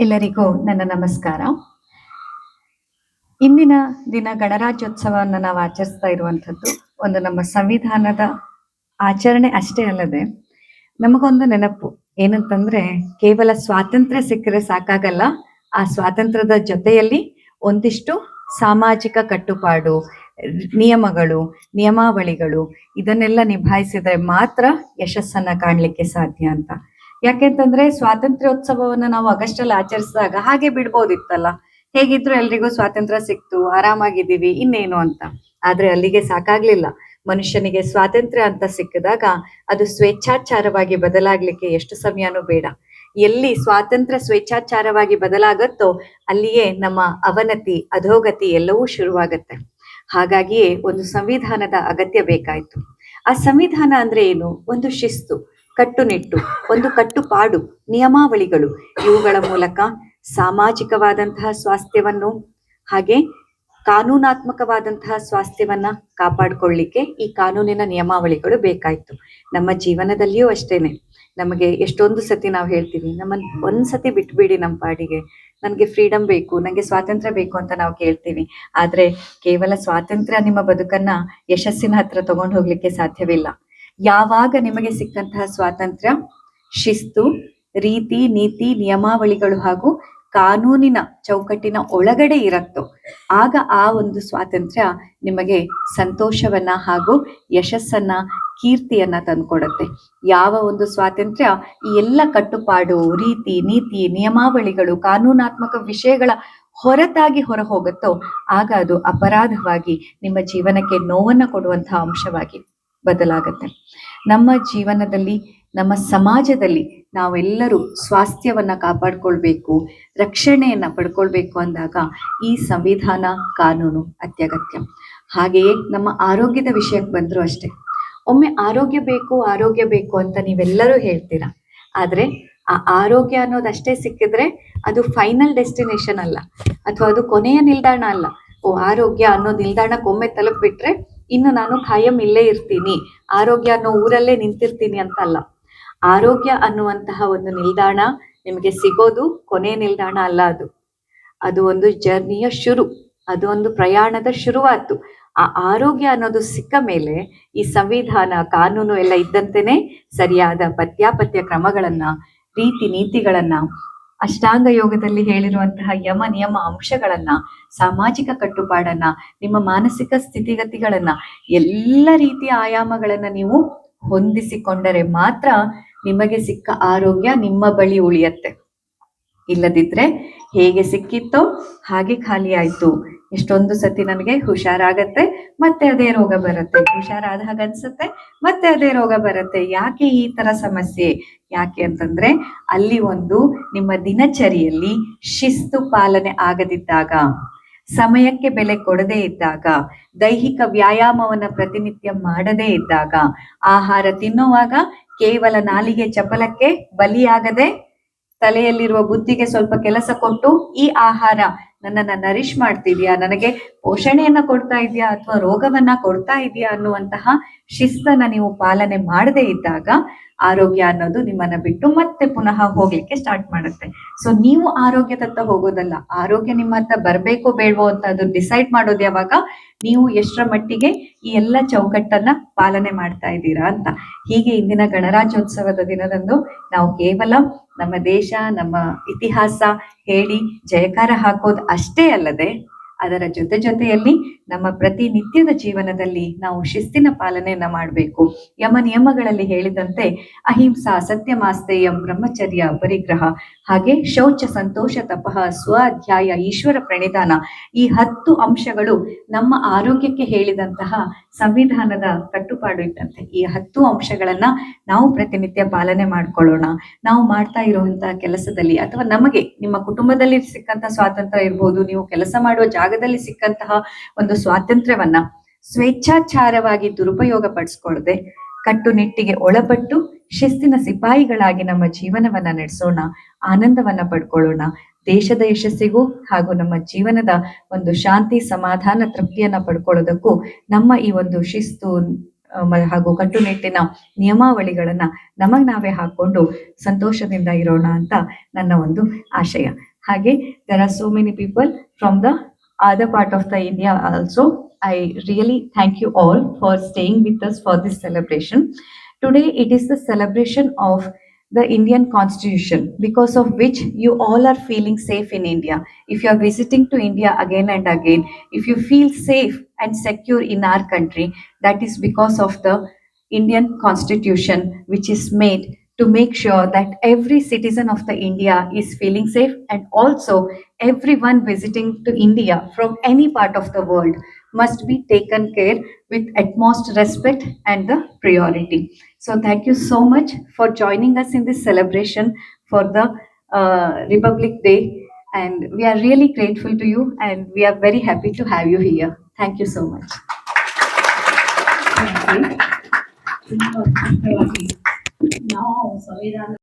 ಎಲ್ಲರಿಗೂ ನನ್ನ ನಮಸ್ಕಾರ. ಇಂದಿನ ದಿನ ಗಣರಾಜ್ಯೋತ್ಸವವನ್ನು ನಾವು ಆಚರಿಸ್ತಾ ಇರುವಂಥದ್ದು ಒಂದು ನಮ್ಮ ಸಂವಿಧಾನದ ಆಚರಣೆ ಅಷ್ಟೇ ಅಲ್ಲದೆ ನಮಗೊಂದು ನೆನಪು ಏನಂತಂದ್ರೆ, ಕೇವಲ ಸ್ವಾತಂತ್ರ್ಯ ಸಿಕ್ಕರೆ ಸಾಕಾಗಲ್ಲ, ಆ ಸ್ವಾತಂತ್ರ್ಯದ ಜೊತೆಯಲ್ಲಿ ಒಂದಿಷ್ಟು ಸಾಮಾಜಿಕ ಕಟ್ಟುಪಾಡು, ನಿಯಮಗಳು, ನಿಯಮಾವಳಿಗಳು ಇದನ್ನೆಲ್ಲ ನಿಭಾಯಿಸಿದ್ರೆ ಮಾತ್ರ ಯಶಸ್ಸನ್ನ ಕಾಣಲಿಕ್ಕೆ ಸಾಧ್ಯ ಅಂತ. ಯಾಕೆಂತಂದ್ರೆ ಸ್ವಾತಂತ್ರ್ಯೋತ್ಸವವನ್ನ ನಾವು ಆಗಸ್ಟ್ ಅಲ್ಲಿ ಆಚರಿಸಿದಾಗ ಹಾಗೆ ಬಿಡ್ಬೋದಿತ್ತಲ್ಲ, ಹೇಗಿದ್ರು ಎಲ್ರಿಗೂ ಸ್ವಾತಂತ್ರ್ಯ ಸಿಕ್ತು, ಆರಾಮಾಗಿದ್ದೀವಿ, ಇನ್ನೇನು ಅಂತ. ಆದ್ರೆ ಅಲ್ಲಿಗೆ ಸಾಕಾಗ್ಲಿಲ್ಲ. ಮನುಷ್ಯನಿಗೆ ಸ್ವಾತಂತ್ರ್ಯ ಅಂತ ಸಿಕ್ಕಿದಾಗ ಅದು ಸ್ವೇಚ್ಛಾಚಾರವಾಗಿ ಬದಲಾಗ್ಲಿಕ್ಕೆ ಎಷ್ಟು ಸಮಯನೂ ಬೇಡ. ಎಲ್ಲಿ ಸ್ವಾತಂತ್ರ್ಯ ಸ್ವೇಚ್ಛಾಚಾರವಾಗಿ ಬದಲಾಗತ್ತೋ ಅಲ್ಲಿಯೇ ನಮ್ಮ ಅವನತಿ, ಅಧೋಗತಿ ಎಲ್ಲವೂ ಶುರುವಾಗತ್ತೆ. ಹಾಗಾಗಿಯೇ ಒಂದು ಸಂವಿಧಾನದ ಅಗತ್ಯ ಬೇಕಾಯ್ತು. ಆ ಸಂವಿಧಾನ ಅಂದ್ರೆ ಏನು? ಒಂದು ಶಿಸ್ತು, ಕಟ್ಟುನಿಟ್ಟು, ಒಂದು ಕಟ್ಟುಪಾಡು, ನಿಯಮಾವಳಿಗಳು. ಇವುಗಳ ಮೂಲಕ ಸಾಮಾಜಿಕವಾದಂತಹ ಸ್ವಾಸ್ಥ್ಯವನ್ನು ಹಾಗೆ ಕಾನೂನಾತ್ಮಕವಾದಂತಹ ಸ್ವಾಸ್ಥ್ಯವನ್ನ ಕಾಪಾಡಿಕೊಳ್ಳಿಕ್ಕೆ ಈ ಕಾನೂನಿನ ನಿಯಮಾವಳಿಗಳು ಬೇಕಾಯ್ತು. ನಮ್ಮ ಜೀವನದಲ್ಲಿಯೂ ಅಷ್ಟೇನೆ. ನಮಗೆ ಎಷ್ಟೊಂದು ಸತಿ ನಾವು ಹೇಳ್ತೀವಿ, ನಮ್ಮನ್ನ ಒಂದ್ಸತಿ ಬಿಟ್ಬಿಡಿ ನಮ್ಮ ಪಾಡಿಗೆ, ನನ್ಗೆ ಫ್ರೀಡಮ್ ಬೇಕು, ನಂಗೆ ಸ್ವಾತಂತ್ರ್ಯ ಬೇಕು ಅಂತ ನಾವು ಕೇಳ್ತೀವಿ. ಆದ್ರೆ ಕೇವಲ ಸ್ವಾತಂತ್ರ್ಯ ನಿಮ್ಮ ಬದುಕನ್ನ ಯಶಸ್ಸಿನ ಹತ್ರ ತಗೊಂಡು ಹೋಗ್ಲಿಕ್ಕೆ ಸಾಧ್ಯವಿಲ್ಲ. ಯಾವಾಗ ನಿಮಗೆ ಸಿಕ್ಕಂತಹ ಸ್ವಾತಂತ್ರ್ಯ ಶಿಸ್ತು, ರೀತಿ, ನೀತಿ, ನಿಯಮಾವಳಿಗಳು ಹಾಗೂ ಕಾನೂನಿನ ಚೌಕಟ್ಟಿನ ಒಳಗಡೆ ಇರತ್ತೋ ಆಗ ಆ ಒಂದು ಸ್ವಾತಂತ್ರ್ಯ ನಿಮಗೆ ಸಂತೋಷವನ್ನ ಹಾಗೂ ಯಶಸ್ಸನ್ನ, ಕೀರ್ತಿಯನ್ನ ತಂದ್ಕೊಡತ್ತೆ. ಯಾವ ಒಂದು ಸ್ವಾತಂತ್ರ್ಯ ಈ ಎಲ್ಲ ಕಟ್ಟುಪಾಡು, ರೀತಿ, ನೀತಿ, ನಿಯಮಾವಳಿಗಳು, ಕಾನೂನಾತ್ಮಕ ವಿಷಯಗಳ ಹೊರತಾಗಿ ಹೊರ ಹೋಗುತ್ತೋ ಆಗ ಅದು ಅಪರಾಧವಾಗಿ ನಿಮ್ಮ ಜೀವನಕ್ಕೆ ನೋವನ್ನ ಕೊಡುವಂತಹ ಅಂಶವಾಗಿ ಬದಲಾಗತ್ತೆ. ನಮ್ಮ ಜೀವನದಲ್ಲಿ, ನಮ್ಮ ಸಮಾಜದಲ್ಲಿ ನಾವೆಲ್ಲರೂ ಸ್ವಾಸ್ಥ್ಯವನ್ನ ಕಾಪಾಡ್ಕೊಳ್ಬೇಕು, ರಕ್ಷಣೆಯನ್ನ ಪಡ್ಕೊಳ್ಬೇಕು ಅಂದಾಗ ಈ ಸಂವಿಧಾನ, ಕಾನೂನು ಅತ್ಯಗತ್ಯ. ಹಾಗೆಯೇ ನಮ್ಮ ಆರೋಗ್ಯದ ವಿಷಯಕ್ಕೆ ಬಂದ್ರು ಅಷ್ಟೇ. ಒಮ್ಮೆ ಆರೋಗ್ಯ ಬೇಕು ಅಂತ ನೀವೆಲ್ಲರೂ ಹೇಳ್ತೀರಾ. ಆದ್ರೆ ಆ ಆರೋಗ್ಯ ಅನ್ನೋದಷ್ಟೇ ಸಿಕ್ಕಿದ್ರೆ ಅದು ಫೈನಲ್ ಡೆಸ್ಟಿನೇಷನ್ ಅಲ್ಲ, ಅಥವಾ ಅದು ಕೊನೆಯ ನಿಲ್ದಾಣ ಅಲ್ಲ. ಆರೋಗ್ಯ ಅನ್ನೋ ನಿಲ್ದಾಣಕ್ಕೆ ಒಮ್ಮೆ ತಲುಪ್ಬಿಟ್ರೆ ಇನ್ನು ನಾನು ಖಾಯಂ ಇಲ್ಲೇ ಇರ್ತೀನಿ, ಆರೋಗ್ಯ ಅನ್ನೋ ಊರಲ್ಲೇ ನಿಂತಿರ್ತೀನಿ ಅಂತ ಅಲ್ಲ. ಆರೋಗ್ಯ ಅನ್ನುವಂತಹ ಒಂದು ನಿಲ್ದಾಣ ನಿಮಗೆ ಸಿಗೋದು ಕೊನೆಯ ನಿಲ್ದಾಣ ಅಲ್ಲ. ಅದು ಒಂದು ಜರ್ನಿಯ ಶುರು, ಅದು ಒಂದು ಪ್ರಯಾಣದ ಶುರುವಾತು. ಆ ಆರೋಗ್ಯ ಅನ್ನೋದು ಸಿಕ್ಕ ಮೇಲೆ ಈ ಸಂವಿಧಾನ, ಕಾನೂನು ಎಲ್ಲ ಇದ್ದಂತೆನೆ ಸರಿಯಾದ ಪತ್ಯಾಪತ್ಯ ಕ್ರಮಗಳನ್ನ, ರೀತಿ ನೀತಿಗಳನ್ನ, ಅಷ್ಟಾಂಗ ಯೋಗದಲ್ಲಿ ಹೇಳಿರುವಂತಹ ಯಮ ನಿಯಮ ಅಂಶಗಳನ್ನ, ಸಾಮಾಜಿಕ ಕಟ್ಟುಪಾಡನ್ನ, ನಿಮ್ಮ ಮಾನಸಿಕ ಸ್ಥಿತಿಗತಿಗಳನ್ನ, ಎಲ್ಲ ರೀತಿಯ ಆಯಾಮಗಳನ್ನ ನೀವು ಹೊಂದಿಸಿಕೊಂಡರೆ ಮಾತ್ರ ನಿಮಗೆ ಸಿಕ್ಕ ಆರೋಗ್ಯ ನಿಮ್ಮ ಬಳಿ ಉಳಿಯತ್ತೆ. ಇಲ್ಲದಿದ್ರೆ ಹೇಗೆ ಸಿಕ್ಕಿತ್ತೋ ಹಾಗೆ ಖಾಲಿ ಆಯ್ತು. ಎಷ್ಟೊಂದು ಸತಿ ನನಗೆ ಹುಷಾರಾಗತ್ತೆ, ಮತ್ತೆ ಅದೇ ರೋಗ ಬರುತ್ತೆ, ಹುಷಾರಾದ ಹಾಗೆ ಅನ್ಸುತ್ತೆ, ಮತ್ತೆ ಅದೇ ರೋಗ ಬರುತ್ತೆ. ಯಾಕೆ ಈ ತರ ಸಮಸ್ಯೆ? ಯಾಕೆ ಅಂತಂದ್ರೆ ಅಲ್ಲಿ ಒಂದು ನಿಮ್ಮ ದಿನಚರಿಯಲ್ಲಿ ಶಿಸ್ತು ಪಾಲನೆ ಆಗದಿದ್ದಾಗ, ಸಮಯಕ್ಕೆ ಬೆಲೆ ಕೊಡದೇ ಇದ್ದಾಗ, ದೈಹಿಕ ವ್ಯಾಯಾಮವನ್ನ ಪ್ರತಿನಿತ್ಯ ಮಾಡದೇ ಇದ್ದಾಗ, ಆಹಾರ ತಿನ್ನುವಾಗ ಕೇವಲ ನಾಲಿಗೆ ಚಪಲಕ್ಕೆ ಬಲಿಯಾಗದೆ ತಲೆಯಲ್ಲಿರುವ ಬುದ್ಧಿಗೆ ಸ್ವಲ್ಪ ಕೆಲಸ ಕೊಟ್ಟು ಈ ಆಹಾರ ನನ್ನನ್ನ ನರಿಶ್ ಮಾಡ್ತಿದ್ಯಾ, ನನಗೆ ಪೋಷಣೆಯನ್ನ ಕೊಡ್ತಾ ಇದೆಯಾ ಅಥವಾ ರೋಗವನ್ನ ಕೊಡ್ತಾ ಇದೆಯಾ ಅನ್ನುವಂತಹ ಶಿಸ್ತನ್ನ ನೀವು ಪಾಲನೆ ಮಾಡದೇ ಇದ್ದಾಗ ಆರೋಗ್ಯ ಅನ್ನೋದು ನಿಮ್ಮನ್ನ ಬಿಟ್ಟು ಮತ್ತೆ ಪುನಃ ಹೋಗ್ಲಿಕ್ಕೆ ಸ್ಟಾರ್ಟ್ ಮಾಡುತ್ತೆ. ಸೊ ನೀವು ಆರೋಗ್ಯದತ್ತ ಹೋಗೋದಲ್ಲ, ಆರೋಗ್ಯ ನಿಮ್ಮ ಹತ್ರ ಬರ್ಬೇಕೋ ಬೇಡವೋ ಅಂತ ಅದು ಡಿಸೈಡ್ ಮಾಡೋದು ಯಾವಾಗ? ನೀವು ಎಷ್ಟರ ಮಟ್ಟಿಗೆ ಈ ಎಲ್ಲ ಚೌಕಟ್ಟನ್ನ ಪಾಲನೆ ಮಾಡ್ತಾ ಇದ್ದೀರಾ ಅಂತ. ಹೀಗೆ ಇಂದಿನ ಗಣರಾಜ್ಯೋತ್ಸವದ ದಿನದಂದು ನಾವು ಕೇವಲ ನಮ್ಮ ದೇಶ, ನಮ್ಮ ಇತಿಹಾಸ ಹೇಳಿ ಜಯಕಾರ ಹಾಕೋದು ಅಷ್ಟೇ ಅಲ್ಲದೆ ಅದರ ಜೊತೆಯಲ್ಲಿ ನಮ್ಮ ಪ್ರತಿನಿತ್ಯದ ಜೀವನದಲ್ಲಿ ನಾವು ಶಿಸ್ತಿನ ಪಾಲನೆಯನ್ನ ಮಾಡಬೇಕು. ಯಮ ನಿಯಮಗಳಲ್ಲಿ ಹೇಳಿದಂತೆ ಅಹಿಂಸಾ, ಸತ್ಯಮಾಸ್ತೇಯಂ, ಬ್ರಹ್ಮಚರ್ಯ, ಪರಿಗ್ರಹ, ಹಾಗೆ ಶೌಚ, ಸಂತೋಷ, ತಪಃ, ಸ್ವಾಧ್ಯಾಯ, ಈಶ್ವರ ಪ್ರಣಿಧಾನ, ಈ 10 ಅಂಶಗಳು ನಮ್ಮ ಆರೋಗ್ಯಕ್ಕೆ ಹೇಳಿದಂತಹ ಸಂವಿಧಾನದ ಕಟ್ಟುಪಾಡು ಇದ್ದಂತೆ. ಈ 10 ಅಂಶಗಳನ್ನ ನಾವು ಪ್ರತಿನಿತ್ಯ ಪಾಲನೆ ಮಾಡ್ಕೊಳ್ಳೋಣ. ನಾವು ಮಾಡ್ತಾ ಇರುವಂತಹ ಕೆಲಸದಲ್ಲಿ ಅಥವಾ ನಮಗೆ ನಿಮ್ಮ ಕುಟುಂಬದಲ್ಲಿ ಸಿಕ್ಕಂತ ಸ್ವಾತಂತ್ರ್ಯ ಇರ್ಬೋದು, ನೀವು ಕೆಲಸ ಮಾಡುವ ಜಾಗದಲ್ಲಿ ಸಿಕ್ಕಂತಹ ಒಂದು ಸ್ವಾತಂತ್ರ್ಯವನ್ನ ಸ್ವೇಚ್ಛಾಚಾರವಾಗಿ ದುರುಪಯೋಗ ಪಡಿಸ್ಕೊಳ್ಳದೆ ಕಟ್ಟುನಿಟ್ಟಿಗೆ ಒಳಪಟ್ಟು ಶಿಸ್ತಿನ ಸಿಪಾಯಿಗಳಾಗಿ ನಮ್ಮ ಜೀವನವನ್ನ ನಡೆಸೋಣ, ಆನಂದವನ್ನ ಪಡ್ಕೊಳ್ಳೋಣ. ದೇಶದ ಯಶಸ್ಸಿಗೂ ಹಾಗೂ ನಮ್ಮ ಜೀವನದ ಒಂದು ಶಾಂತಿ, ಸಮಾಧಾನ, ತೃಪ್ತಿಯನ್ನ ಪಡ್ಕೊಳ್ಳೋದಕ್ಕೂ ನಮ್ಮ ಈ ಒಂದು ಶಿಸ್ತು ಹಾಗೂ ಕಟ್ಟುನಿಟ್ಟಿನ ನಿಯಮಾವಳಿಗಳನ್ನ ನಮಗ್ ನಾವೇ ಹಾಕೊಂಡು ಸಂತೋಷದಿಂದ ಇರೋಣ ಅಂತ ನನ್ನ ಒಂದು ಆಶಯ. ಹಾಗೆ there are so many people from the other part of the India also. I really thank you all for staying with us for this celebration. Today it is the celebration of the Indian Constitution, because of which you all are feeling safe in India. If you are visiting to India again and again, if you feel safe and secure in our country, that is because of the Indian Constitution, which is made to make sure that every citizen of the India is feeling safe, and also everyone visiting to India from any part of the world must be taken care with utmost respect and the priority. So thank you so much for joining us in this celebration for the Republic Day, and we are really grateful to you, and we are very happy to have you here. Thank you so much. Thank you. Now, Samvidhana